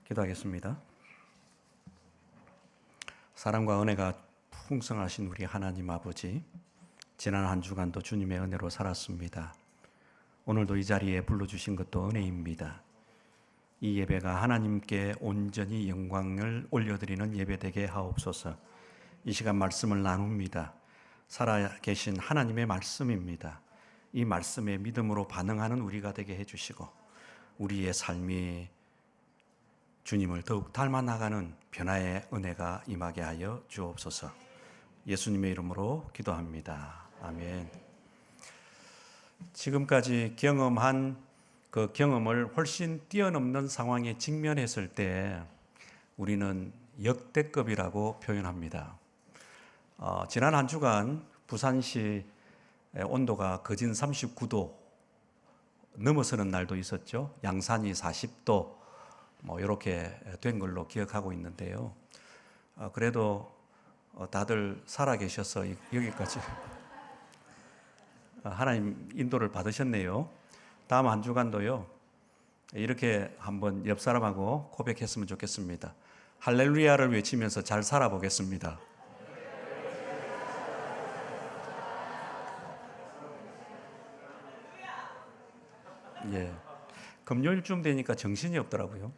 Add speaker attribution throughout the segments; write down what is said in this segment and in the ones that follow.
Speaker 1: 기도하겠습니다. 사랑과 은혜가 풍성하신 우리 하나님 아버지, 지난 한 주간도 주님의 은혜로 살았습니다. 오늘도 이 자리에 불러주신 것도 은혜입니다. 이 예배가 하나님께 온전히 영광을 올려드리는 예배 되게 하옵소서. 이 시간 말씀을 나눕니다. 살아계신 하나님의 말씀입니다. 이 말씀에 믿음으로 반응하는 우리가 되게 해주시고, 우리의 삶이 주님을 더욱 닮아나가는 변화의 은혜가 임하게 하여 주옵소서. 예수님의 이름으로 기도합니다. 아멘. 지금까지 경험한 그 경험을 훨씬 뛰어넘는 상황에 직면했을 때 우리는 역대급이라고 표현합니다. 지난 한 주간 부산시 온도가 거진 39도 넘어서는 날도 있었죠. 양산이 40도 이렇게 된 걸로 기억하고 있는데요. 그래도 다들 살아계셔서 여기까지 하나님 인도를 받으셨네요. 다음 한 주간도요, 이렇게 한번 옆 사람하고 고백했으면 좋겠습니다. 할렐루야를 외치면서 잘 살아보겠습니다. 예, 금요일쯤 되니까 정신이 없더라고요.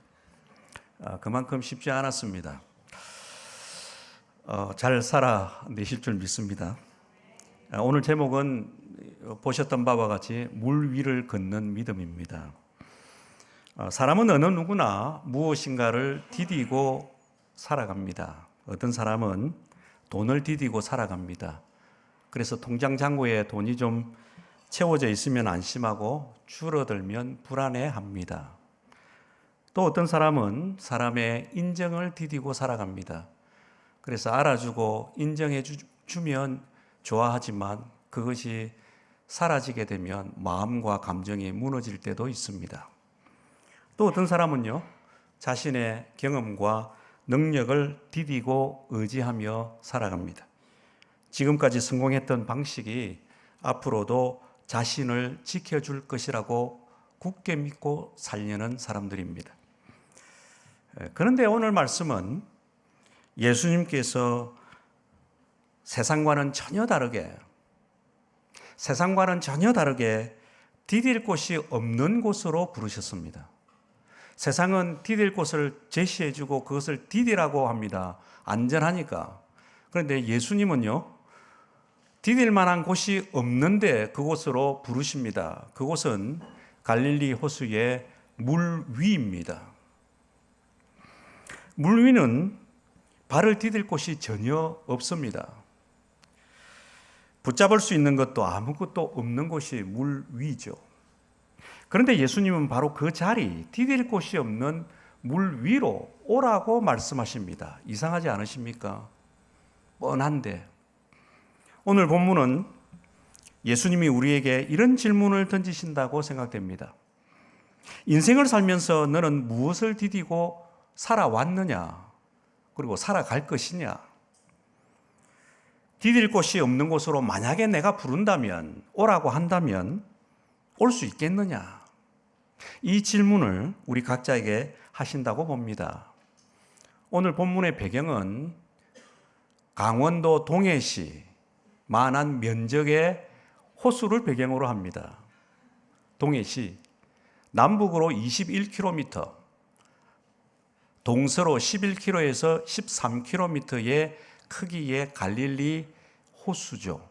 Speaker 1: 그만큼 쉽지 않았습니다. 잘 살아내실 줄 믿습니다. 오늘 제목은 보셨던 바와 같이 물 위를 걷는 믿음입니다. 사람은 어느 누구나 무엇인가를 디디고 살아갑니다. 어떤 사람은 돈을 디디고 살아갑니다. 그래서 통장 잔고에 돈이 좀 채워져 있으면 안심하고 줄어들면 불안해합니다. 또 어떤 사람은 사람의 인정을 디디고 살아갑니다. 그래서 알아주고 인정해 주면 좋아하지만 그것이 사라지게 되면 마음과 감정이 무너질 때도 있습니다. 또 어떤 사람은요, 자신의 경험과 능력을 디디고 의지하며 살아갑니다. 지금까지 성공했던 방식이 앞으로도 자신을 지켜줄 것이라고 굳게 믿고 살려는 사람들입니다. 그런데 오늘 말씀은 예수님께서 세상과는 전혀 다르게 디딜 곳이 없는 곳으로 부르셨습니다. 세상은 디딜 곳을 제시해주고 그것을 디디라고 합니다. 안전하니까. 그런데 예수님은요, 디딜 만한 곳이 없는데 그곳으로 부르십니다. 그곳은 갈릴리 호수의 물 위입니다. 물 위는 발을 디딜 곳이 전혀 없습니다. 붙잡을 수 있는 것도 아무것도 없는 곳이 물 위죠. 그런데 예수님은 바로 그 자리, 디딜 곳이 없는 물 위로 오라고 말씀하십니다. 이상하지 않으십니까? 뻔한데. 오늘 본문은 예수님이 우리에게 이런 질문을 던지신다고 생각됩니다. 인생을 살면서 너는 무엇을 디디고 살아왔느냐? 그리고 살아갈 것이냐? 디딜 곳이 없는 곳으로 만약에 내가 부른다면, 오라고 한다면 올 수 있겠느냐? 이 질문을 우리 각자에게 하신다고 봅니다. 오늘 본문의 배경은 강원도 동해시 만한 면적의 호수를 배경으로 합니다. 동해시 남북으로 21km, 동서로 11km에서 13km의 크기의 갈릴리 호수죠.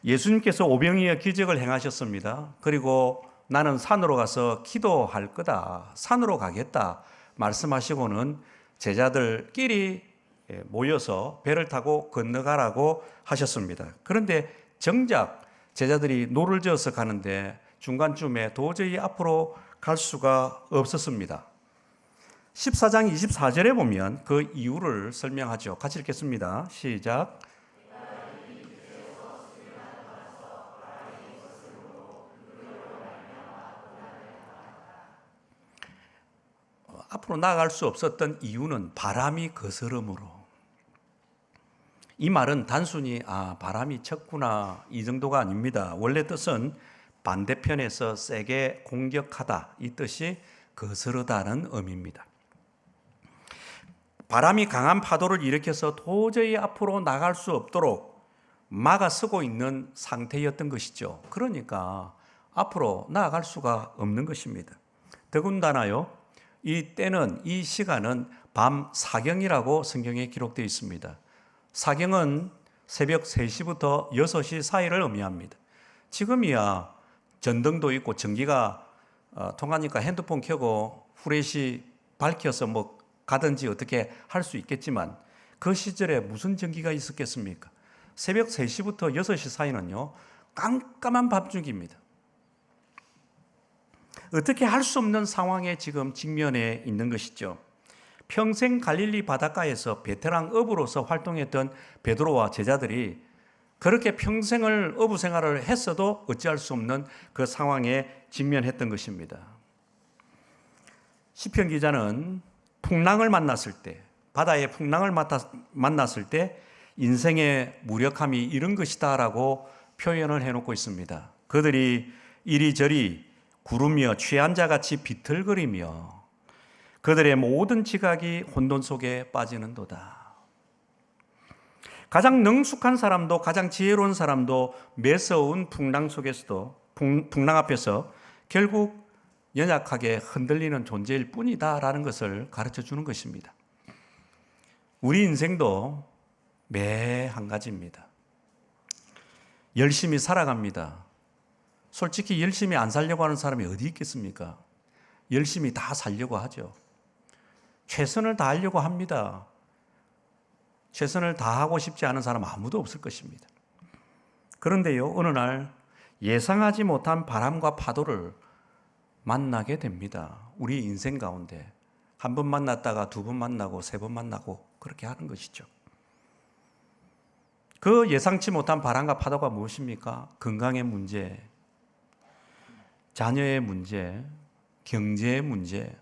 Speaker 1: 예수님께서 오병이어 기적을 행하셨습니다. 그리고 나는 산으로 가서 기도할 거다, 산으로 가겠다 말씀하시고는 제자들끼리 모여서 배를 타고 건너가라고 하셨습니다. 그런데 정작 제자들이 노를 저어서 가는데 중간쯤에 도저히 앞으로 갈 수가 없었습니다. 14장 24절에 보면 그 이유를 설명하죠. 같이 읽겠습니다. 시작. 앞으로 나아갈 수 없었던 이유는 바람이 거스름으로. 이 말은 단순히 바람이 쳤구나 이 정도가 아닙니다. 원래 뜻은 반대편에서 세게 공격하다 이 뜻이 거스르다는 의미입니다. 바람이 강한 파도를 일으켜서 도저히 앞으로 나갈 수 없도록 막아서고 있는 상태였던 것이죠. 그러니까 앞으로 나아갈 수가 없는 것입니다. 더군다나요, 이 때는, 이 시간은 밤 사경이라고 성경에 기록되어 있습니다. 사경은 새벽 3시부터 6시 사이를 의미합니다. 지금이야 전등도 있고 전기가 통하니까 핸드폰 켜고 후레쉬 밝혀서 뭐 가든지 어떻게 할 수 있겠지만, 그 시절에 무슨 전기가 있었겠습니까? 새벽 3시부터 6시 사이는요, 깜깜한 밤중입니다. 어떻게 할 수 없는 상황에 지금 직면해 있는 것이죠. 평생 갈릴리 바닷가에서 베테랑 어부로서 활동했던 베드로와 제자들이 그렇게 평생을 어부 생활을 했어도 어찌할 수 없는 그 상황에 직면했던 것입니다. 시편 기자는 풍랑을 만났을 때, 바다의 풍랑을 만났을 때 인생의 무력함이 이런 것이다 라고 표현을 해놓고 있습니다. 그들이 이리저리 구르며 취한 자같이 비틀거리며 그들의 모든 지각이 혼돈 속에 빠지는도다. 가장 능숙한 사람도, 가장 지혜로운 사람도 매서운 풍랑 속에서도, 풍랑 앞에서 결국 연약하게 흔들리는 존재일 뿐이다 라는 것을 가르쳐 주는 것입니다. 우리 인생도 매 한 가지입니다. 열심히 살아갑니다. 솔직히 열심히 안 살려고 하는 사람이 어디 있겠습니까? 열심히 다 살려고 하죠. 최선을 다하려고 합니다. 최선을 다하고 싶지 않은 사람 아무도 없을 것입니다. 그런데요, 어느 날 예상하지 못한 바람과 파도를 만나게 됩니다. 우리 인생 가운데 한 번 만났다가 두 번 만나고 세 번 만나고 그렇게 하는 것이죠. 그 예상치 못한 바람과 파도가 무엇입니까? 건강의 문제, 자녀의 문제, 경제의 문제,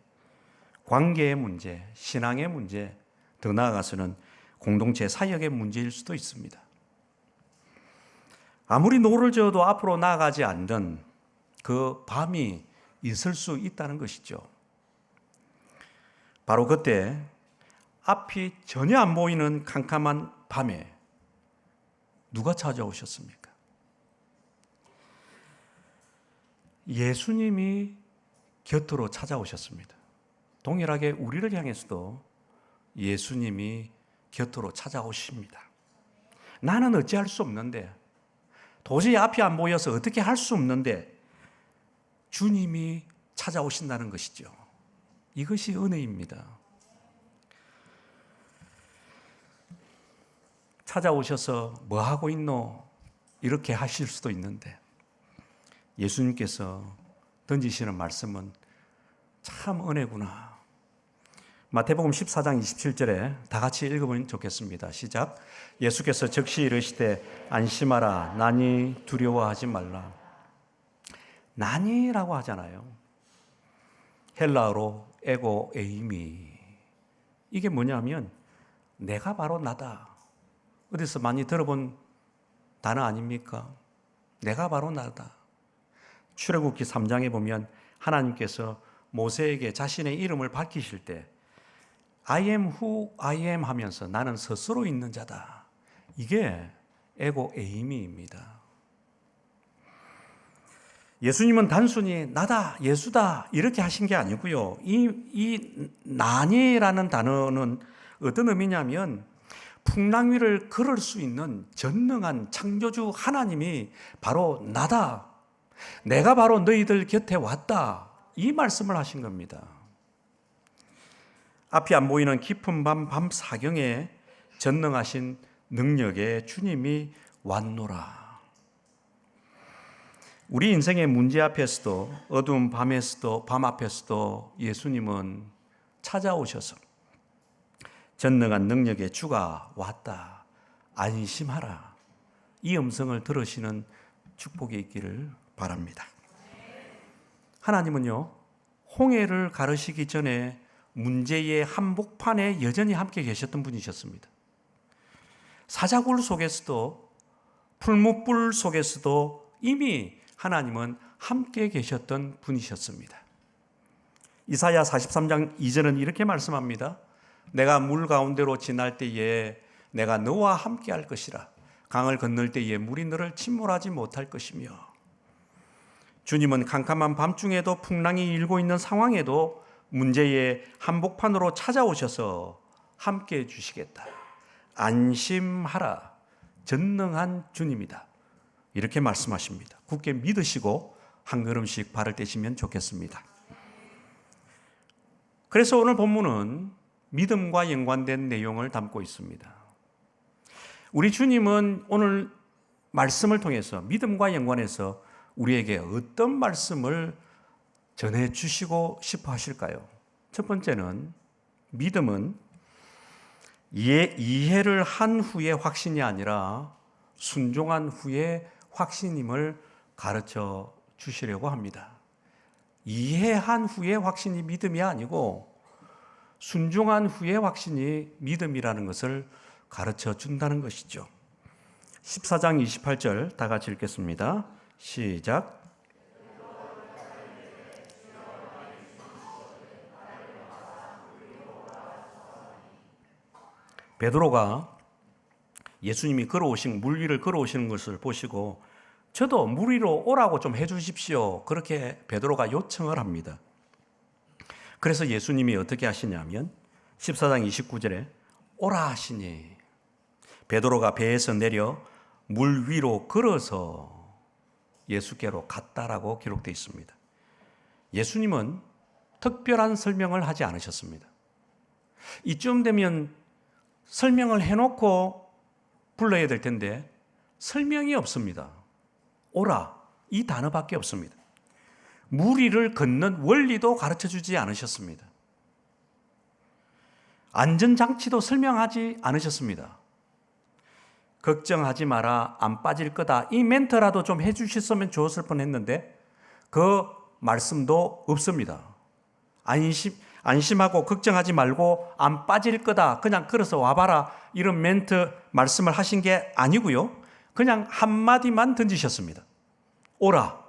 Speaker 1: 관계의 문제, 신앙의 문제, 더 나아가서는 공동체 사역의 문제일 수도 있습니다. 아무리 노를 저어도 앞으로 나아가지 않는 그 밤이 있을 수 있다는 것이죠. 바로 그때 앞이 전혀 안 보이는 캄캄한 밤에 누가 찾아오셨습니까? 예수님이 곁으로 찾아오셨습니다. 동일하게 우리를 향해서도 예수님이 곁으로 찾아오십니다. 나는 어찌할 수 없는데, 도저히 앞이 안 보여서 어떻게 할 수 없는데 주님이 찾아오신다는 것이죠. 이것이 은혜입니다. 찾아오셔서 뭐 하고 있노? 이렇게 하실 수도 있는데, 예수님께서 던지시는 말씀은 참 은혜구나. 마태복음 14장 27절에 다 같이 읽어보면 좋겠습니다. 시작. 예수께서 즉시 이르시되 안심하라, 나니 두려워하지 말라. 나니라고 하잖아요. 헬라어로 에고 에이미. 이게 뭐냐면 내가 바로 나다. 어디서 많이 들어본 단어 아닙니까? 내가 바로 나다. 출애굽기 3장에 보면 하나님께서 모세에게 자신의 이름을 밝히실 때 I am who I am 하면서 나는 스스로 있는 자다. 이게 에고 에이미입니다. 예수님은 단순히 나다, 예수다 이렇게 하신 게 아니고요. 이 나니라는 단어는 어떤 의미냐면 풍랑 위를 걸을 수 있는 전능한 창조주 하나님이 바로 나다. 내가 바로 너희들 곁에 왔다. 이 말씀을 하신 겁니다. 앞이 안 보이는 깊은 밤 사경에 전능하신 능력의 주님이 왔노라. 우리 인생의 문제 앞에서도, 어두운 밤에서도, 밤 앞에서도 예수님은 찾아오셔서 전능한 능력의 주가 왔다. 안심하라. 이 음성을 들으시는 축복이 있기를 바랍니다. 하나님은요, 홍해를 가르시기 전에 문제의 한복판에 여전히 함께 계셨던 분이셨습니다. 사자굴 속에서도, 풀무불 속에서도 이미 하나님은 함께 계셨던 분이셨습니다. 이사야 43장 2절은 이렇게 말씀합니다. 내가 물 가운데로 지날 때에 내가 너와 함께 할 것이라. 강을 건널 때에 물이 너를 침몰하지 못할 것이며. 주님은 캄캄한 밤중에도 풍랑이 일고 있는 상황에도 문제의 한복판으로 찾아오셔서 함께 해 주시겠다. 안심하라. 전능한 주님이다. 이렇게 말씀하십니다. 굳게 믿으시고 한 걸음씩 발을 떼시면 좋겠습니다. 그래서 오늘 본문은 믿음과 연관된 내용을 담고 있습니다. 우리 주님은 오늘 말씀을 통해서 믿음과 연관해서 우리에게 어떤 말씀을 전해 주시고 싶어 하실까요? 첫 번째는 믿음은 이해를 한 후의 확신이 아니라 순종한 후의 확신임을 가르쳐 주시려고 합니다. 이해한 후의 확신이 믿음이 아니고 순종한 후의 확신이 믿음이라는 것을 가르쳐 준다는 것이죠. 14장 28절 다 같이 읽겠습니다. 시작. 베드로가 예수님이 물 위를 걸어오시는 것을 보시고 저도 물 위로 오라고 좀 해주십시오. 그렇게 베드로가 요청을 합니다. 그래서 예수님이 어떻게 하시냐면 14장 29절에 오라 하시니 베드로가 배에서 내려 물 위로 걸어서 예수께로 갔다라고 기록되어 있습니다. 예수님은 특별한 설명을 하지 않으셨습니다. 이쯤 되면 설명을 해놓고 불러야 될 텐데 설명이 없습니다. 오라 이 단어밖에 없습니다. 물 위를 걷는 원리도 가르쳐 주지 않으셨습니다. 안전장치도 설명하지 않으셨습니다. 걱정하지 마라 안 빠질 거다 이 멘트라도 좀 해주셨으면 좋았을 뻔했는데 그 말씀도 없습니다. 안심하고 걱정하지 말고 안 빠질 거다 그냥 걸어서 와봐라 이런 멘트 말씀을 하신 게 아니고요. 그냥 한마디만 던지셨습니다. 오라.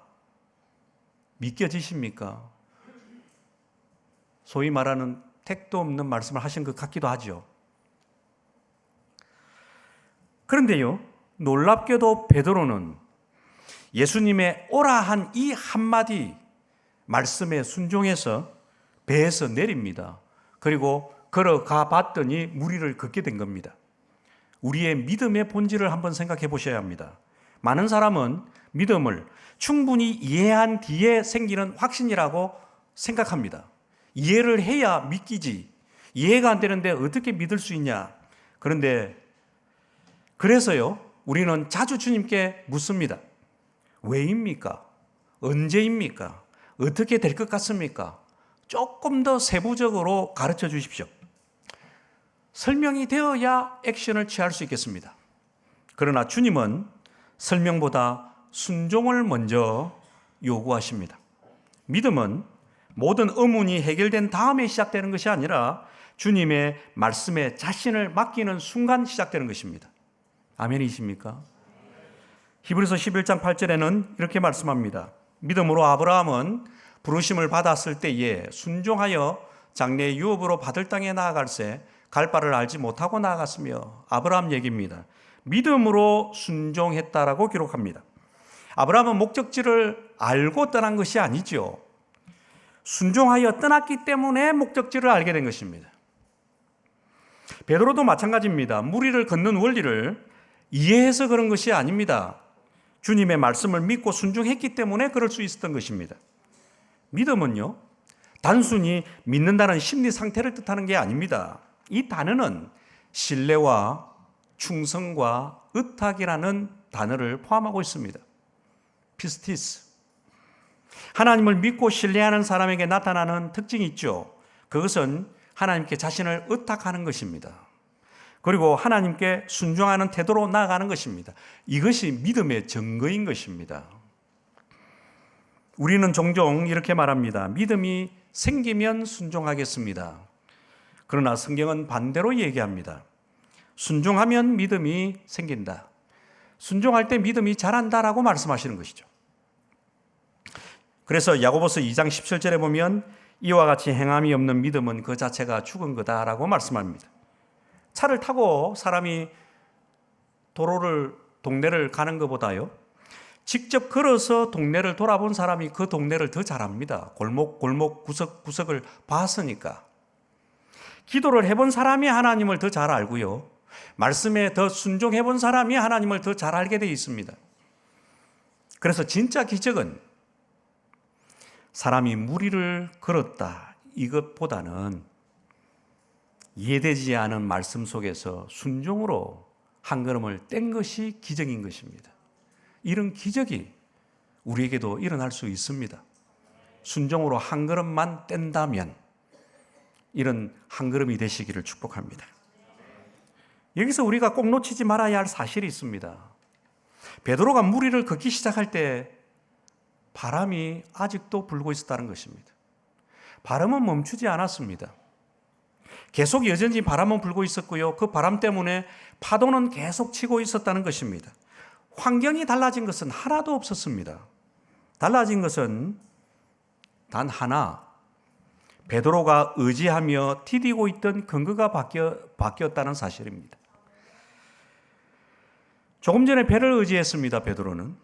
Speaker 1: 믿겨지십니까? 소위 말하는 택도 없는 말씀을 하신 것 같기도 하죠. 그런데요, 놀랍게도 베드로는 예수님의 오라 한 이 한마디 말씀에 순종해서 배에서 내립니다. 그리고 걸어가 봤더니 물 위를 걷게 된 겁니다. 우리의 믿음의 본질을 한번 생각해 보셔야 합니다. 많은 사람은 믿음을 충분히 이해한 뒤에 생기는 확신이라고 생각합니다. 이해를 해야 믿기지. 이해가 안 되는데 어떻게 믿을 수 있냐. 그래서요, 우리는 자주 주님께 묻습니다. 왜입니까? 언제입니까? 어떻게 될 것 같습니까? 조금 더 세부적으로 가르쳐 주십시오. 설명이 되어야 액션을 취할 수 있겠습니다. 그러나 주님은 설명보다 순종을 먼저 요구하십니다. 믿음은 모든 의문이 해결된 다음에 시작되는 것이 아니라 주님의 말씀에 자신을 맡기는 순간 시작되는 것입니다. 아멘이십니까? 히브리서 11장 8절에는 이렇게 말씀합니다. 믿음으로 아브라함은 부르심을 받았을 때에 순종하여 장래의 유업으로 받을 땅에 나아갈새 갈 바를 알지 못하고 나아갔으며 아브라함 얘기입니다. 믿음으로 순종했다라고 기록합니다. 아브라함은 목적지를 알고 떠난 것이 아니죠. 순종하여 떠났기 때문에 목적지를 알게 된 것입니다. 베드로도 마찬가지입니다. 물 위를 걷는 원리를 이해해서 그런 것이 아닙니다. 주님의 말씀을 믿고 순종했기 때문에 그럴 수 있었던 것입니다. 믿음은요, 단순히 믿는다는 심리 상태를 뜻하는 게 아닙니다. 이 단어는 신뢰와 충성과 의탁이라는 단어를 포함하고 있습니다. 피스티스. 하나님을 믿고 신뢰하는 사람에게 나타나는 특징이 있죠. 그것은 하나님께 자신을 의탁하는 것입니다. 그리고 하나님께 순종하는 태도로 나아가는 것입니다. 이것이 믿음의 증거인 것입니다. 우리는 종종 이렇게 말합니다. 믿음이 생기면 순종하겠습니다. 그러나 성경은 반대로 얘기합니다. 순종하면 믿음이 생긴다. 순종할 때 믿음이 자란다라고 말씀하시는 것이죠. 그래서 야고보서 2장 17절에 보면 이와 같이 행함이 없는 믿음은 그 자체가 죽은 거다라고 말씀합니다. 차를 타고 사람이 동네를 가는 것보다요, 직접 걸어서 동네를 돌아본 사람이 그 동네를 더 잘 압니다. 골목 구석구석을 봤으니까. 기도를 해본 사람이 하나님을 더 잘 알고요, 말씀에 더 순종해본 사람이 하나님을 더 잘 알게 되어 있습니다. 그래서 진짜 기적은 사람이 무리를 걸었다 이것보다는 이해되지 않은 말씀 속에서 순종으로 한 걸음을 뗀 것이 기적인 것입니다. 이런 기적이 우리에게도 일어날 수 있습니다. 순종으로 한 걸음만 뗀다면 이런 한 걸음이 되시기를 축복합니다. 여기서 우리가 꼭 놓치지 말아야 할 사실이 있습니다. 베드로가 무리를 걷기 시작할 때 바람이 아직도 불고 있었다는 것입니다. 바람은 멈추지 않았습니다. 계속 여전히 바람은 불고 있었고요, 그 바람 때문에 파도는 계속 치고 있었다는 것입니다. 환경이 달라진 것은 하나도 없었습니다. 달라진 것은 단 하나, 베드로가 의지하며 디디고 있던 근거가 바뀌었다는 사실입니다. 조금 전에 배를 의지했습니다. 베드로는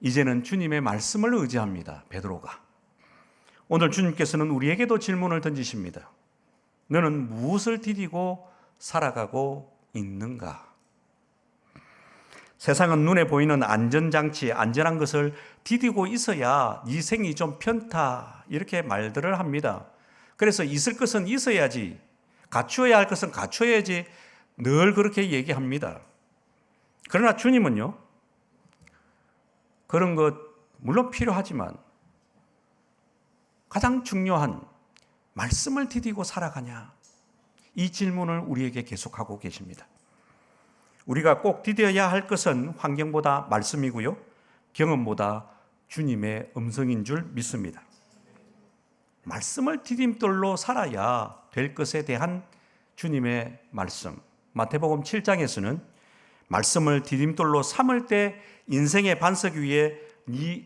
Speaker 1: 이제는 주님의 말씀을 의지합니다. 베드로가. 오늘 주님께서는 우리에게도 질문을 던지십니다. 너는 무엇을 디디고 살아가고 있는가? 세상은 눈에 보이는 안전장치, 안전한 것을 디디고 있어야 네 생이 좀 편타, 이렇게 말들을 합니다. 그래서 있을 것은 있어야지, 갖추어야 할 것은 갖춰야지 늘 그렇게 얘기합니다. 그러나 주님은요, 그런 것 물론 필요하지만 가장 중요한 말씀을 디디고 살아가냐, 이 질문을 우리에게 계속하고 계십니다. 우리가 꼭 디뎌야 할 것은 환경보다 말씀이고요, 경험보다 주님의 음성인 줄 믿습니다. 말씀을 디딤돌로 살아야 될 것에 대한 주님의 말씀. 마태복음 7장에서는 말씀을 디딤돌로 삼을 때 인생의 반석 위에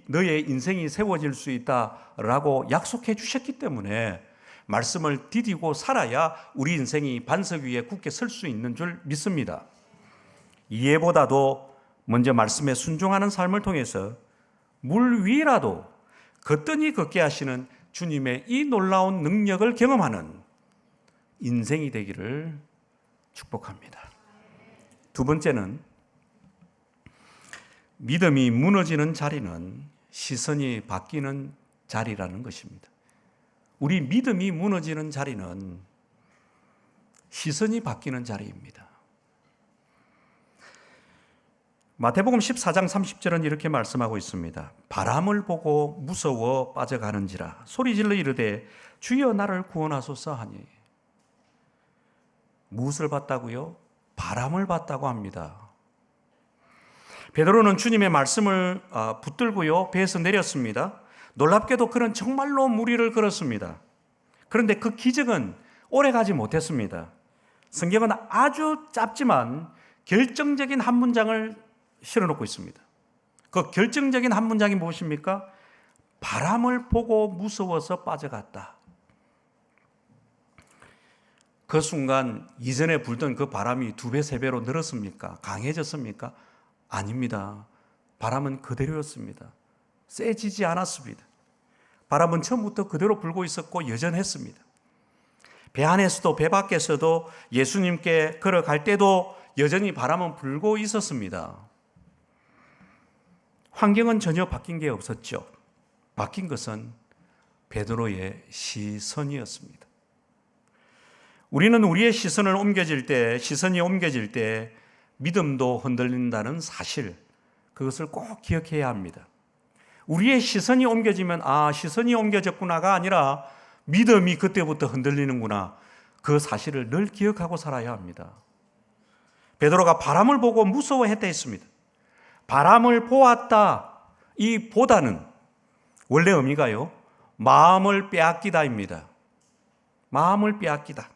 Speaker 1: 너의 인생이 세워질 수 있다라고 약속해 주셨기 때문에 말씀을 디디고 살아야 우리 인생이 반석 위에 굳게 설 수 있는 줄 믿습니다. 이해보다도 먼저 말씀에 순종하는 삶을 통해서 물 위라도 거뜬히 걷게 하시는 주님의 이 놀라운 능력을 경험하는 인생이 되기를 축복합니다. 두 번째는, 믿음이 무너지는 자리는 시선이 바뀌는 자리라는 것입니다. 우리 믿음이 무너지는 자리는 시선이 바뀌는 자리입니다. 마태복음 14장 30절은 이렇게 말씀하고 있습니다. 바람을 보고 무서워 빠져가는지라 소리질러 이르되 주여 나를 구원하소서 하니. 무엇을 봤다고요? 바람을 봤다고 합니다. 베드로는 주님의 말씀을 붙들고요, 배에서 내렸습니다. 놀랍게도 그는 정말로 무리를 걸었습니다. 그런데 그 기적은 오래가지 못했습니다. 성경은 아주 짧지만 결정적인 한 문장을 실어놓고 있습니다. 그 결정적인 한 문장이 무엇입니까? 바람을 보고 무서워서 빠져갔다. 그 순간 이전에 불던 그 바람이 2배, 3배로 늘었습니까? 강해졌습니까? 아닙니다. 바람은 그대로였습니다. 세지지 않았습니다. 바람은 처음부터 그대로 불고 있었고 여전했습니다. 배 안에서도 배 밖에서도 예수님께 걸어갈 때도 여전히 바람은 불고 있었습니다. 환경은 전혀 바뀐 게 없었죠. 바뀐 것은 베드로의 시선이었습니다. 우리는 우리의 시선이 옮겨질 때 믿음도 흔들린다는 사실, 그것을 꼭 기억해야 합니다. 우리의 시선이 옮겨지면 시선이 옮겨졌구나가 아니라 믿음이 그때부터 흔들리는구나, 그 사실을 늘 기억하고 살아야 합니다. 베드로가 바람을 보고 무서워했다 했습니다. 바람을 보았다, 이 보다는 원래 의미가요, 마음을 빼앗기다입니다. 마음을 빼앗기다.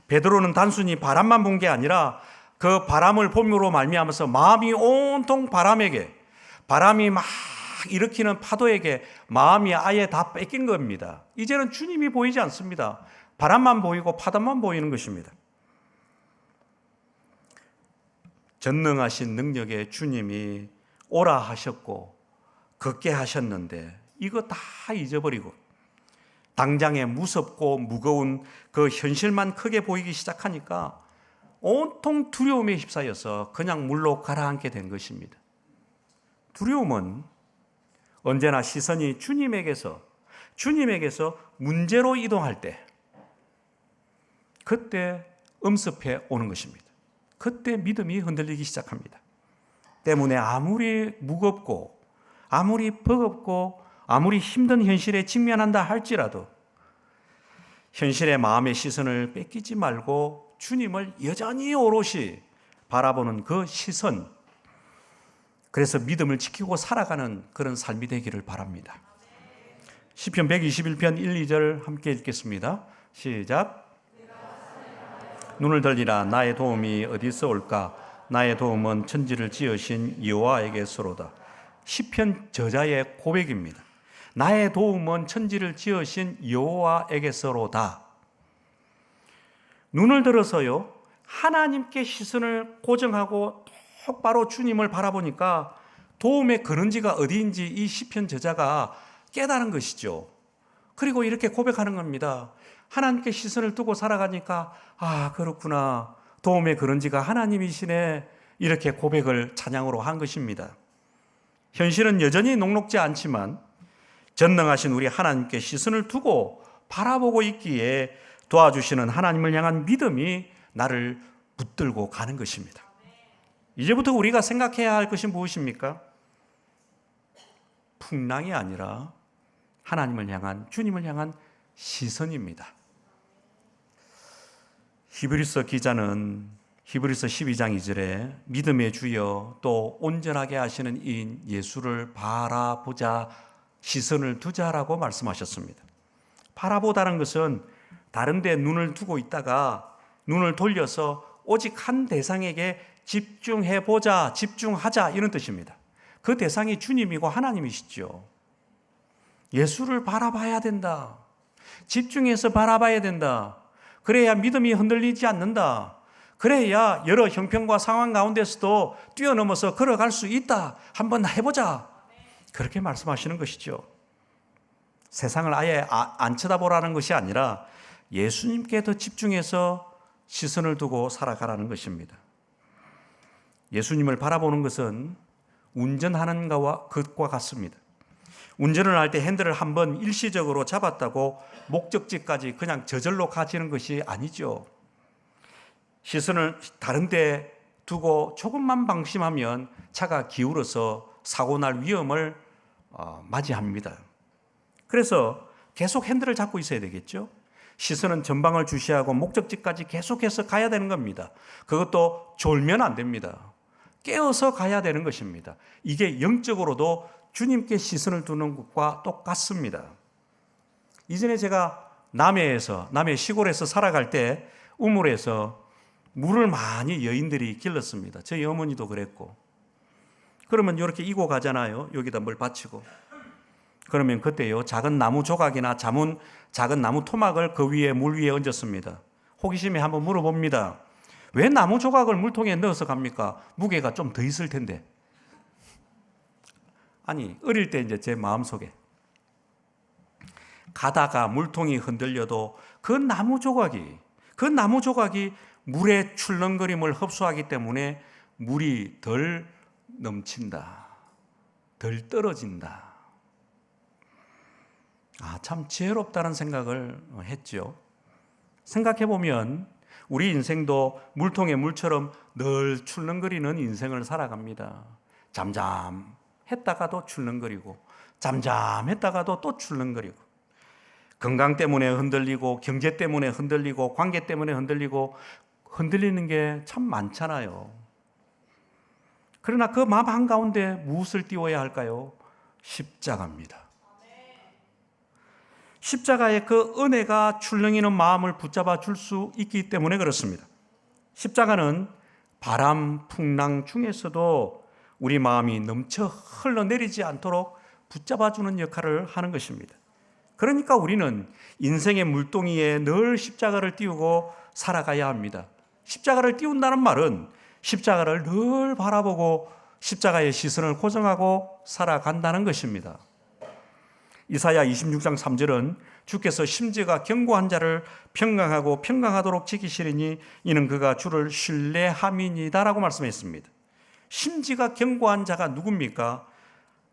Speaker 1: 베드로는 단순히 바람만 본 게 아니라 그 바람을 봄으로 말미암아서 마음이 온통 바람이 막 일으키는 파도에게 마음이 아예 다 뺏긴 겁니다. 이제는 주님이 보이지 않습니다. 바람만 보이고 파도만 보이는 것입니다. 전능하신 능력의 주님이 오라 하셨고 걷게 하셨는데 이거 다 잊어버리고 당장에 무섭고 무거운 그 현실만 크게 보이기 시작하니까 온통 두려움에 휩싸여서 그냥 물로 가라앉게 된 것입니다. 두려움은 언제나 시선이 주님에게서 문제로 이동할 때 그때 엄습해 오는 것입니다. 그때 믿음이 흔들리기 시작합니다. 때문에 아무리 무겁고 아무리 버겁고 아무리 힘든 현실에 직면한다 할지라도 현실의 마음의 시선을 뺏기지 말고 주님을 여전히 오롯이 바라보는 그 시선, 그래서 믿음을 지키고 살아가는 그런 삶이 되기를 바랍니다. 시편 121편 1, 2절 함께 읽겠습니다. 시작. 눈을 들리라. 나의 도움이 어디서 올까? 나의 도움은 천지를 지으신 여호와에게서로다. 시편 저자의 고백입니다. 나의 도움은 천지를 지으신 여호와에게서로다. 눈을 들어서요, 하나님께 시선을 고정하고 똑바로 주님을 바라보니까 도움의 근원지가 어디인지 이 시편 저자가 깨달은 것이죠. 그리고 이렇게 고백하는 겁니다. 하나님께 시선을 두고 살아가니까 아, 그렇구나. 도움의 근원지가 하나님이시네. 이렇게 고백을 찬양으로 한 것입니다. 현실은 여전히 녹록지 않지만 전능하신 우리 하나님께 시선을 두고 바라보고 있기에 도와주시는 하나님을 향한 믿음이 나를 붙들고 가는 것입니다. 이제부터 우리가 생각해야 할 것이 무엇입니까? 풍랑이 아니라 하나님을 향한, 주님을 향한 시선입니다. 히브리서 기자는 히브리서 12장 2절에 믿음의 주여 또 온전하게 하시는 이인 예수를 바라보자, 시선을 두자라고 말씀하셨습니다. 바라보다는 것은 다른 데 눈을 두고 있다가 눈을 돌려서 오직 한 대상에게 집중해보자, 집중하자 이런 뜻입니다. 그 대상이 주님이고 하나님이시죠. 예수를 바라봐야 된다. 집중해서 바라봐야 된다. 그래야 믿음이 흔들리지 않는다. 그래야 여러 형편과 상황 가운데서도 뛰어넘어서 걸어갈 수 있다. 한번 해보자. 그렇게 말씀하시는 것이죠. 세상을 아예 안 쳐다보라는 것이 아니라 예수님께 더 집중해서 시선을 두고 살아가라는 것입니다. 예수님을 바라보는 것은 운전하는 것과 같습니다. 운전을 할 때 핸들을 한번 일시적으로 잡았다고 목적지까지 그냥 저절로 가지는 것이 아니죠. 시선을 다른 데 두고 조금만 방심하면 차가 기울어서 사고 날 위험을 맞이합니다. 그래서 계속 핸들을 잡고 있어야 되겠죠. 시선은 전방을 주시하고 목적지까지 계속해서 가야 되는 겁니다. 그것도 졸면 안 됩니다. 깨어서 가야 되는 것입니다. 이게 영적으로도 주님께 시선을 두는 것과 똑같습니다. 이전에 제가 남해 시골에서 살아갈 때 우물에서 물을 많이 여인들이 길렀습니다. 저희 어머니도 그랬고. 그러면 이렇게 이고 가잖아요. 여기다 뭘 받치고. 그러면 그때요, 작은 나무 조각이나 작은 나무 토막을 그 위에 물 위에 얹었습니다. 호기심에 한번 물어봅니다. 왜 나무 조각을 물통에 넣어서 갑니까? 무게가 좀 더 있을 텐데. 아니, 어릴 때 이제 제 마음속에 가다가 물통이 흔들려도 그 나무 조각이 물의 출렁거림을 흡수하기 때문에 물이 덜 넘친다. 덜 떨어진다. 참 지혜롭다는 생각을 했죠. 생각해보면 우리 인생도 물통의 물처럼 늘 출렁거리는 인생을 살아갑니다. 잠잠했다가도 출렁거리고 잠잠했다가도 또 출렁거리고 건강 때문에 흔들리고 경제 때문에 흔들리고 관계 때문에 흔들리는 게 참 많잖아요. 그러나 그 마음 한가운데 무엇을 띄워야 할까요? 십자가입니다. 십자가의 그 은혜가 출렁이는 마음을 붙잡아 줄 수 있기 때문에 그렇습니다. 십자가는 바람, 풍랑 중에서도 우리 마음이 넘쳐 흘러내리지 않도록 붙잡아주는 역할을 하는 것입니다. 그러니까 우리는 인생의 물동이에 늘 십자가를 띄우고 살아가야 합니다. 십자가를 띄운다는 말은 십자가를 늘 바라보고 십자가의 시선을 고정하고 살아간다는 것입니다. 이사야 26장 3절은 주께서 심지가 견고한 자를 평강하고 평강하도록 지키시리니 이는 그가 주를 신뢰함이니다라고 말씀했습니다. 심지가 견고한 자가 누굽니까?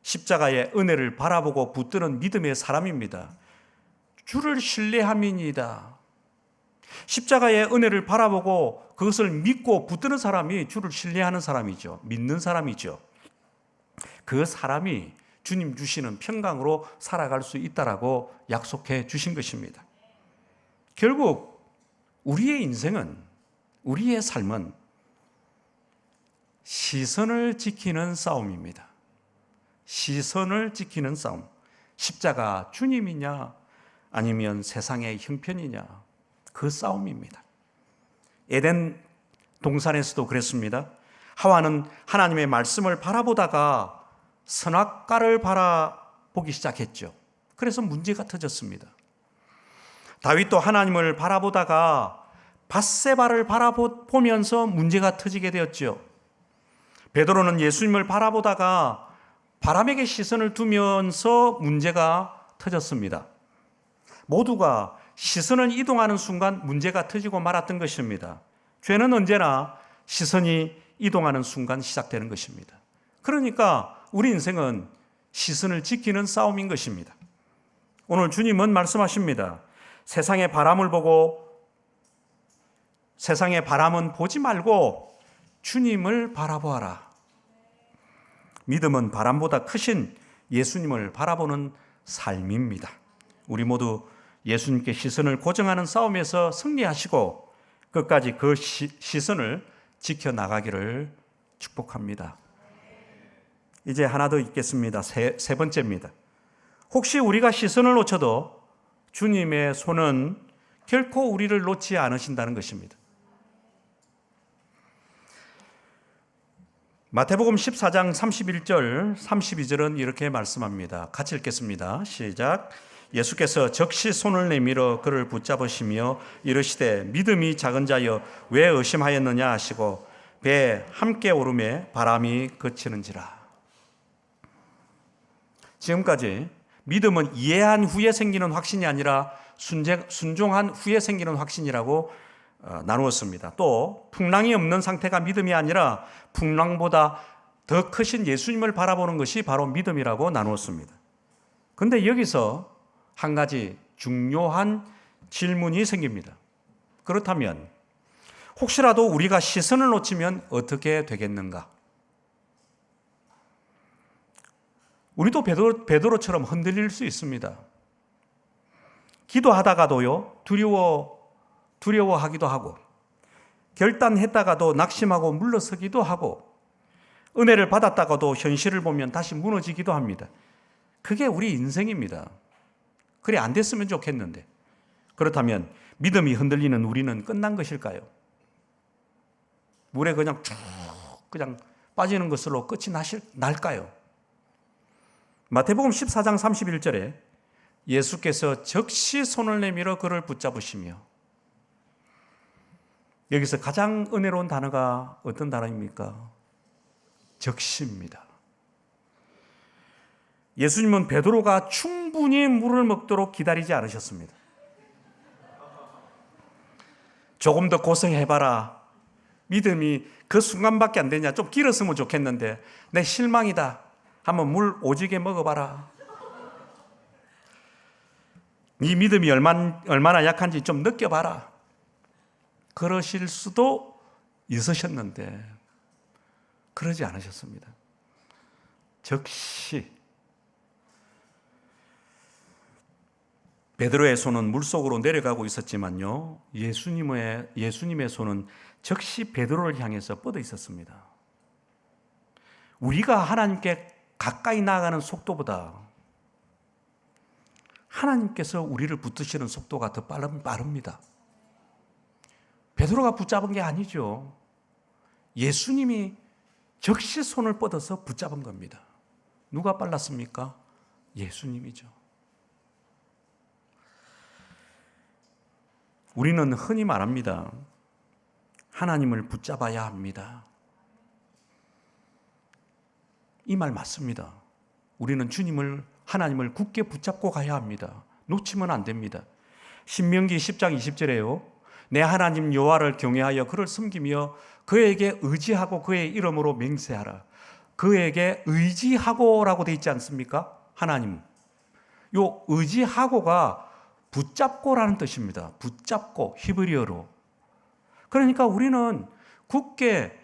Speaker 1: 십자가의 은혜를 바라보고 붙드는 믿음의 사람입니다. 주를 신뢰함이니이다. 십자가의 은혜를 바라보고 그것을 믿고 붙드는 사람이 주를 신뢰하는 사람이죠. 믿는 사람이죠. 그 사람이 주님 주시는 평강으로 살아갈 수 있다라고 약속해 주신 것입니다. 결국 우리의 인생은, 우리의 삶은 시선을 지키는 싸움입니다. 시선을 지키는 싸움. 십자가 주님이냐 아니면 세상의 형편이냐, 그 싸움입니다. 에덴 동산에서도 그랬습니다. 하와는 하나님의 말씀을 바라보다가 선악과를 바라보기 시작했죠. 그래서 문제가 터졌습니다. 다윗도 하나님을 바라보다가 밧세바를 바라보면서 문제가 터지게 되었죠. 베드로는 예수님을 바라보다가 바람에게 시선을 두면서 문제가 터졌습니다. 모두가 시선을 이동하는 순간 문제가 터지고 말았던 것입니다. 죄는 언제나 시선이 이동하는 순간 시작되는 것입니다. 그러니까 우리 인생은 시선을 지키는 싸움인 것입니다. 오늘 주님은 말씀하십니다. 세상의 바람은 보지 말고 주님을 바라보아라. 믿음은 바람보다 크신 예수님을 바라보는 삶입니다. 우리 모두 예수님께 시선을 고정하는 싸움에서 승리하시고 끝까지 그 시선을 지켜나가기를 축복합니다. 이제 하나 더 있겠습니다. 세 번째입니다. 혹시 우리가 시선을 놓쳐도 주님의 손은 결코 우리를 놓지 않으신다는 것입니다. 마태복음 14장 31절, 32절은 이렇게 말씀합니다. 같이 읽겠습니다. 시작. 예수께서 즉시 손을 내밀어 그를 붙잡으시며 이르시되 믿음이 작은 자여 왜 의심하였느냐 하시고 배에 함께 오르매 바람이 그치는지라. 지금까지 믿음은 이해한 후에 생기는 확신이 아니라 순종한 후에 생기는 확신이라고 나누었습니다. 또 풍랑이 없는 상태가 믿음이 아니라 풍랑보다 더 크신 예수님을 바라보는 것이 바로 믿음이라고 나누었습니다. 그런데 여기서 한 가지 중요한 질문이 생깁니다. 그렇다면 혹시라도 우리가 시선을 놓치면 어떻게 되겠는가? 우리도 베드로처럼 흔들릴 수 있습니다. 기도하다가도요, 두려워하기도 하고, 결단했다가도 낙심하고 물러서기도 하고, 은혜를 받았다가도 현실을 보면 다시 무너지기도 합니다. 그게 우리 인생입니다. 그래 안 됐으면 좋겠는데. 그렇다면 믿음이 흔들리는 우리는 끝난 것일까요? 물에 그냥 빠지는 것으로 끝이 날까요? 마태복음 14장 31절에 예수께서 즉시 손을 내밀어 그를 붙잡으시며, 여기서 가장 은혜로운 단어가 어떤 단어입니까? 즉시입니다. 예수님은 베드로가 충분히 물을 먹도록 기다리지 않으셨습니다. 조금 더 고생해봐라. 믿음이 그 순간밖에 안 되냐? 좀 길었으면 좋겠는데 내 실망이다. 한번 물 오지게 먹어봐라. 네 믿음이 얼마나 약한지 좀 느껴봐라. 그러실 수도 있으셨는데 그러지 않으셨습니다. 즉시 베드로의 손은 물속으로 내려가고 있었지만요, 예수님의 손은 즉시 베드로를 향해서 뻗어 있었습니다. 우리가 하나님께 가까이 나아가는 속도보다 하나님께서 우리를 붙드시는 속도가 더 빠릅니다. 베드로가 붙잡은 게 아니죠. 예수님이 즉시 손을 뻗어서 붙잡은 겁니다. 누가 빨랐습니까? 예수님이죠. 우리는 흔히 말합니다. 하나님을 붙잡아야 합니다. 이 말 맞습니다. 우리는 하나님을 굳게 붙잡고 가야 합니다. 놓치면 안 됩니다. 신명기 10장 20절에요. 내 하나님 여호와를 경외하여 그를 섬기며 그에게 의지하고 그의 이름으로 맹세하라. 그에게 의지하고라고 되어 있지 않습니까? 하나님. 요 의지하고가 붙잡고라는 뜻입니다. 붙잡고, 히브리어로. 그러니까 우리는 굳게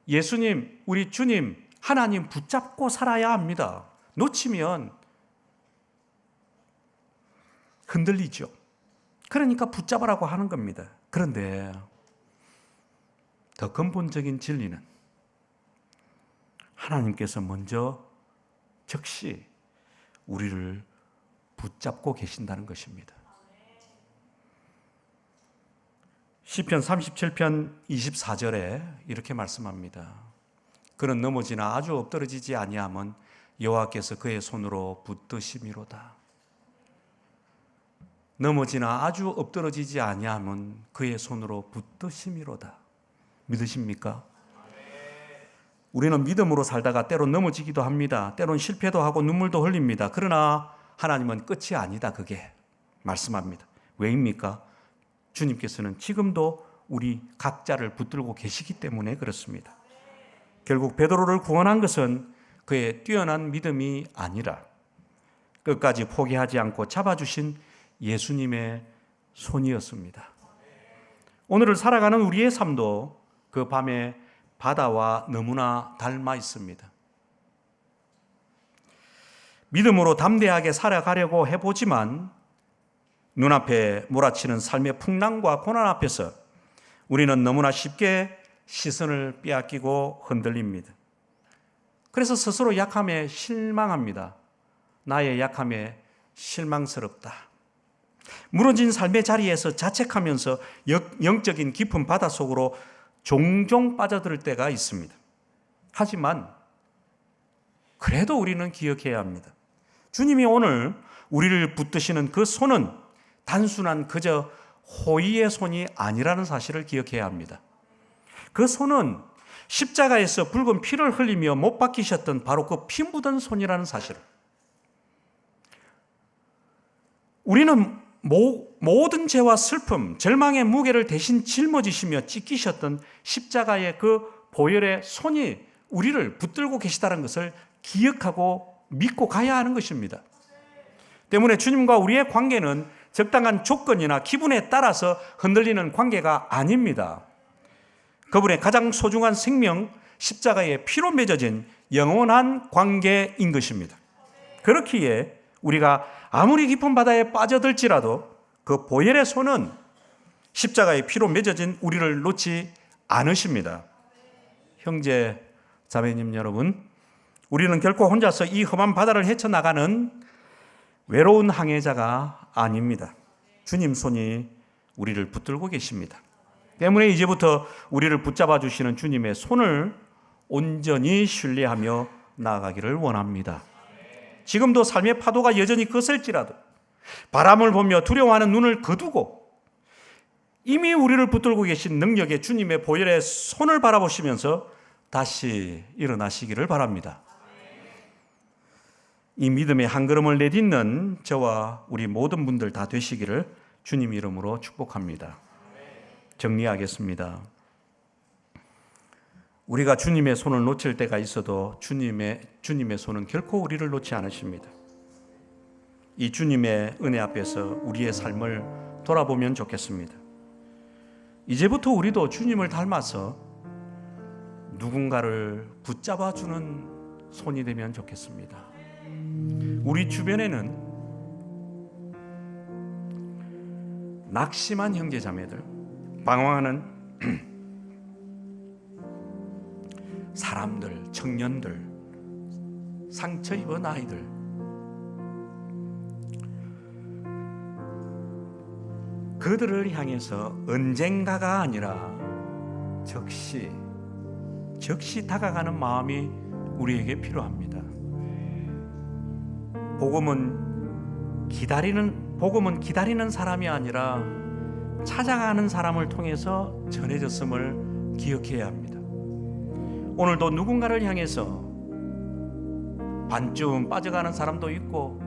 Speaker 1: 예수님, 우리 주님, 하나님 붙잡고 살아야 합니다. 놓치면 흔들리죠. 그러니까 붙잡으라고 하는 겁니다. 그런데 더 근본적인 진리는 하나님께서 먼저 즉시 우리를 붙잡고 계신다는 것입니다. 시편 37편 24절에 이렇게 말씀합니다. 그는 넘어지나 아주 엎드러지지 아니함은 여호와께서 그의 손으로 붙드심이로다. 넘어지나 아주 엎드러지지 아니함은 그의 손으로 붙드심이로다. 믿으십니까? 우리는 믿음으로 살다가 때론 넘어지기도 합니다. 때론 실패도 하고 눈물도 흘립니다. 그러나 하나님은 끝이 아니다. 그게 말씀합니다. 왜입니까? 주님께서는 지금도 우리 각자를 붙들고 계시기 때문에 그렇습니다. 결국 베드로를 구원한 것은 그의 뛰어난 믿음이 아니라 끝까지 포기하지 않고 잡아주신 예수님의 손이었습니다. 오늘을 살아가는 우리의 삶도 그 밤의 바다와 너무나 닮아 있습니다. 믿음으로 담대하게 살아가려고 해보지만 눈앞에 몰아치는 삶의 풍랑과 고난 앞에서 우리는 너무나 쉽게 시선을 빼앗기고 흔들립니다. 그래서 스스로 약함에 실망합니다. 나의 약함에 실망스럽다. 무너진 삶의 자리에서 자책하면서 영적인 깊은 바다 속으로 종종 빠져들 때가 있습니다. 하지만 그래도 우리는 기억해야 합니다. 주님이 오늘 우리를 붙드시는 그 손은 단순한 그저 호의의 손이 아니라는 사실을 기억해야 합니다. 그 손은 십자가에서 붉은 피를 흘리며 못 박히셨던 바로 그 피 묻은 손이라는 사실을, 우리는 모든 죄와 슬픔, 절망의 무게를 대신 짊어지시며 찢기셨던 십자가의 그 보혈의 손이 우리를 붙들고 계시다는 것을 기억하고 믿고 가야 하는 것입니다. 때문에 주님과 우리의 관계는 적당한 조건이나 기분에 따라서 흔들리는 관계가 아닙니다. 그분의 가장 소중한 생명, 십자가의 피로 맺어진 영원한 관계인 것입니다. 그렇기에 우리가 아무리 깊은 바다에 빠져들지라도 그 보혈의 손은 십자가의 피로 맺어진 우리를 놓지 않으십니다. 형제, 자매님 여러분, 우리는 결코 혼자서 이 험한 바다를 헤쳐나가는 외로운 항해자가 아닙니다. 주님 손이 우리를 붙들고 계십니다. 때문에 이제부터 우리를 붙잡아 주시는 주님의 손을 온전히 신뢰하며 나아가기를 원합니다. 지금도 삶의 파도가 여전히 거셀지라도 바람을 보며 두려워하는 눈을 거두고 이미 우리를 붙들고 계신 능력의 주님의 보혈의 손을 바라보시면서 다시 일어나시기를 바랍니다. 이 믿음의 한 걸음을 내딛는 저와 우리 모든 분들 다 되시기를 주님 이름으로 축복합니다. 정리하겠습니다. 우리가 주님의 손을 놓칠 때가 있어도 주님의 손은 결코 우리를 놓지 않으십니다. 이 주님의 은혜 앞에서 우리의 삶을 돌아보면 좋겠습니다. 이제부터 우리도 주님을 닮아서 누군가를 붙잡아주는 손이 되면 좋겠습니다. 우리 주변에는 낙심한 형제자매들, 방황하는 사람들, 청년들, 상처 입은 아이들, 그들을 향해서 언젠가가 아니라 즉시 다가가는 마음이 우리에게 필요합니다. 복음은 기다리는 사람이 아니라 찾아가는 사람을 통해서 전해졌음을 기억해야 합니다. 오늘도 누군가를 향해서 반쯤 빠져가는 사람도 있고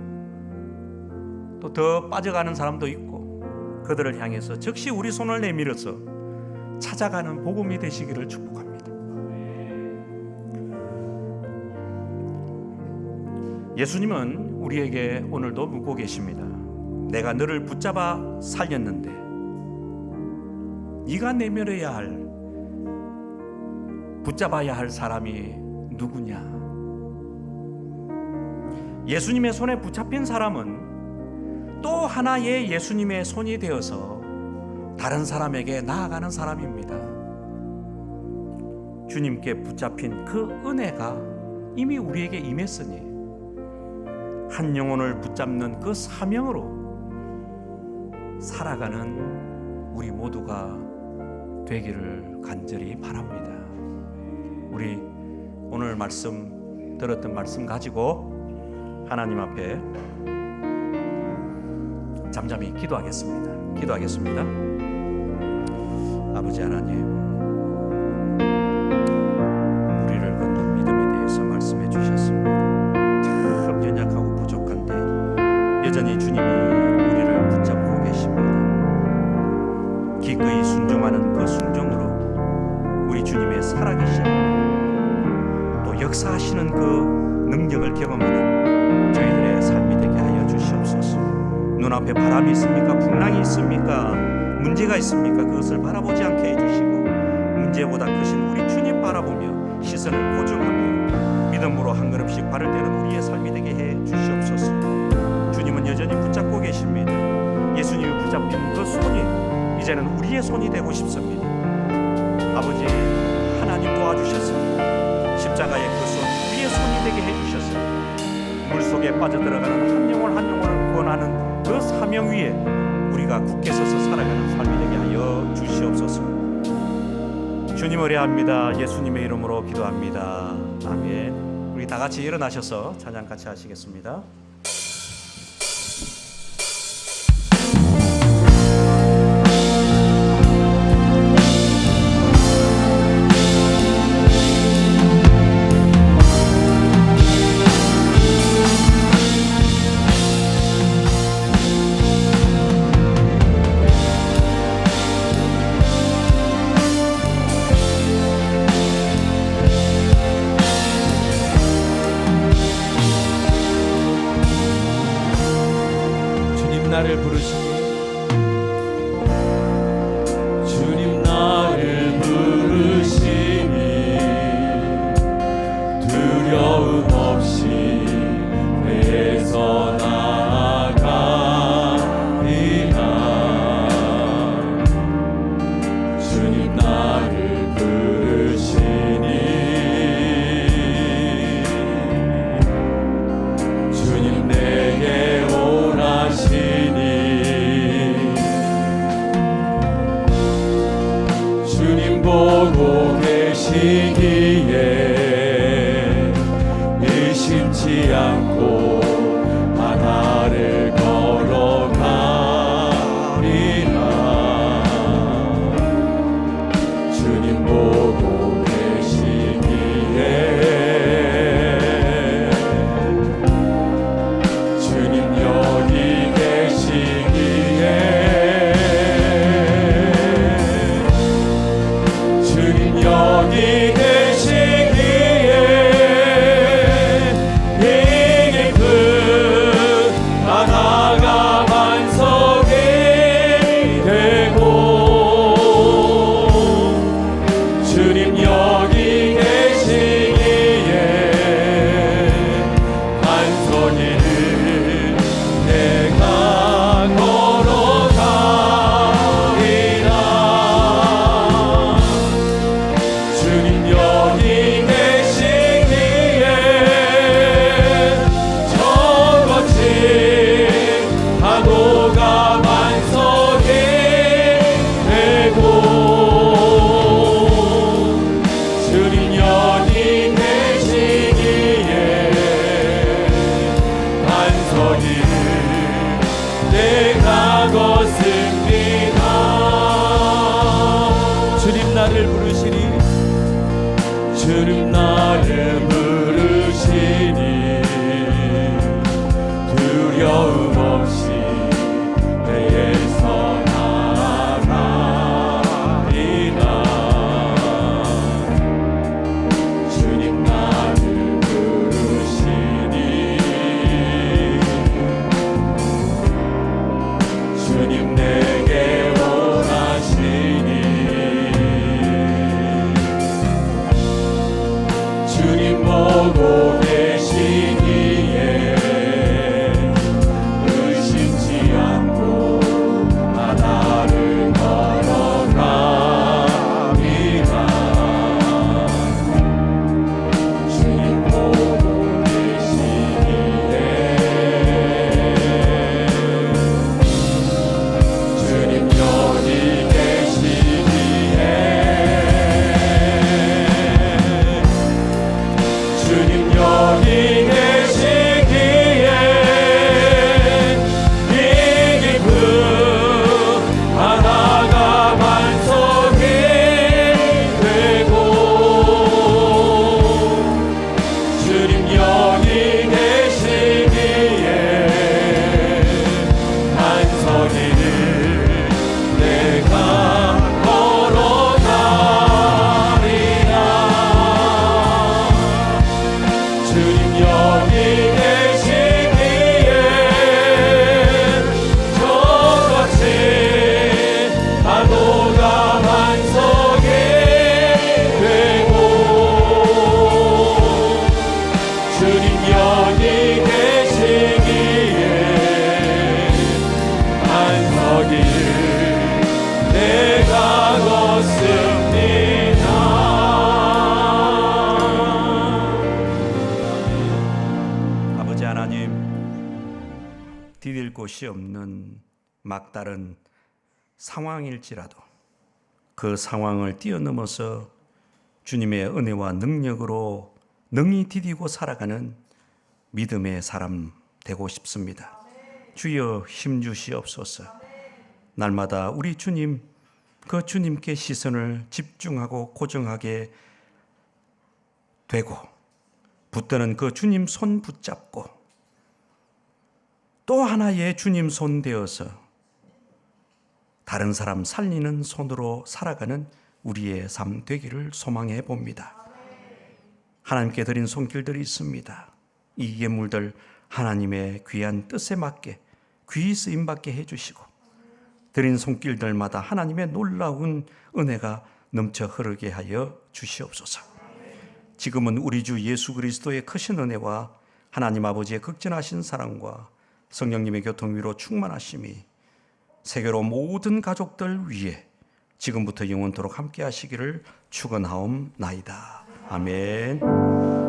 Speaker 1: 또 더 빠져가는 사람도 있고, 그들을 향해서 즉시 우리 손을 내밀어서 찾아가는 복음이 되시기를 축복합니다. 예수님은 우리에게 오늘도 묻고 계십니다. 내가 너를 붙잡아 살렸는데 네가 내밀어야 할, 붙잡아야 할 사람이 누구냐? 예수님의 손에 붙잡힌 사람은 또 하나의 예수님의 손이 되어서 다른 사람에게 나아가는 사람입니다. 주님께 붙잡힌 그 은혜가 이미 우리에게 임했으니 한 영혼을 붙잡는 그 사명으로 살아가는 우리 모두가 되기를 간절히 바랍니다. 우리 오늘 말씀 들었던 말씀 가지고 하나님 앞에 잠잠히 기도하겠습니다. 아버지 하나님, 우리를 걷는 믿음에 대해서 말씀해 주셨습니다. 참 연약하고 부족한데 여전히 주님이 우리를 붙잡고 계십니다. 기꺼이 순종하는 그 순종으로 우리 주님의 살아계신 또 역사하시는 그 능력을 경험하는 저희들의 삶이 되게 하여 주시옵소서. 눈앞에 바람이 있습니까? 풍랑이 있습니까? 문제가 있습니까? 그것을 바라보지 않게 해주시고 문제보다 크신 우리 주님 바라보며 시선을 고정하며 믿음으로 한 걸음씩 발을 떼는 우리의 삶이 되게 해 주시옵소서. 주님은 여전히 붙잡고 계십니다. 예수님이 붙잡힌 그 손이 이제는 우리의 손이 되고 싶습니다. 아버지 하나님 도와주셨습니다. 십자가의 그 손 우리의 손이 되게 해주셨습니다. 물속에 빠져들어가는 한 영혼 한 영혼을 구원하는 그 사명 위에 우리가 굳게 서서 살아가는 삶이 되게 하여 주시옵소서. 주님 의뢰합니다. 예수님의 이름으로 기도합니다. 아멘. 우리 다 같이 일어나셔서 찬양 같이 하시겠습니다.
Speaker 2: 나를 부르시니 주님 나를 부르시니 두려움 없이 내서 나아가리라. 주님 나를 부르시니 주님 내게 오라시니 내가 걷습니다. 주님 나를 부르시니 주님 나를 부르시니 두려움 없이 배에서 나아가리라. 주님 나를 부르시니 주님 내게 원하시니 주님 보고 계시기에 의심치 않고 바다를 걸어가리라. 주님 보고 계시기에 주님 여기 계시기에 주님 여기 계시기에 이 깊은 바다가 반석이 되고 주님 여기 계시기에 반석이를 내가 걸어가리라. 주님 여기 계시기에 저같이 파도가 반석이 되고 주님 여기 계시기에 반석이를 내가 걷습니다.
Speaker 1: 아버지 하나님, 디딜 곳이 없는 막다른 상황일지라도 그 상황을 뛰어넘어서 주님의 은혜와 능력으로 능히 디디고 살아가는 믿음의 사람 되고 싶습니다. 주여 힘주시옵소서. 날마다 우리 주님, 그 주님께 시선을 집중하고 고정하게 되고 붙드는 그 주님 손 붙잡고 또 하나의 주님 손 되어서 다른 사람 살리는 손으로 살아가는 우리의 삶 되기를 소망해 봅니다. 하나님께 드린 손길들이 있습니다. 이 예물들 하나님의 귀한 뜻에 맞게 귀히 쓰임받게 해주시고 드린 손길들마다 하나님의 놀라운 은혜가 넘쳐 흐르게 하여 주시옵소서. 지금은 우리 주 예수 그리스도의 크신 은혜와 하나님 아버지의 극진하신 사랑과 성령님의 교통 위로 충만하심이 세계로 모든 가족들 위에 지금부터 영원토록 함께 하시기를 축원하옵나이다. 아멘.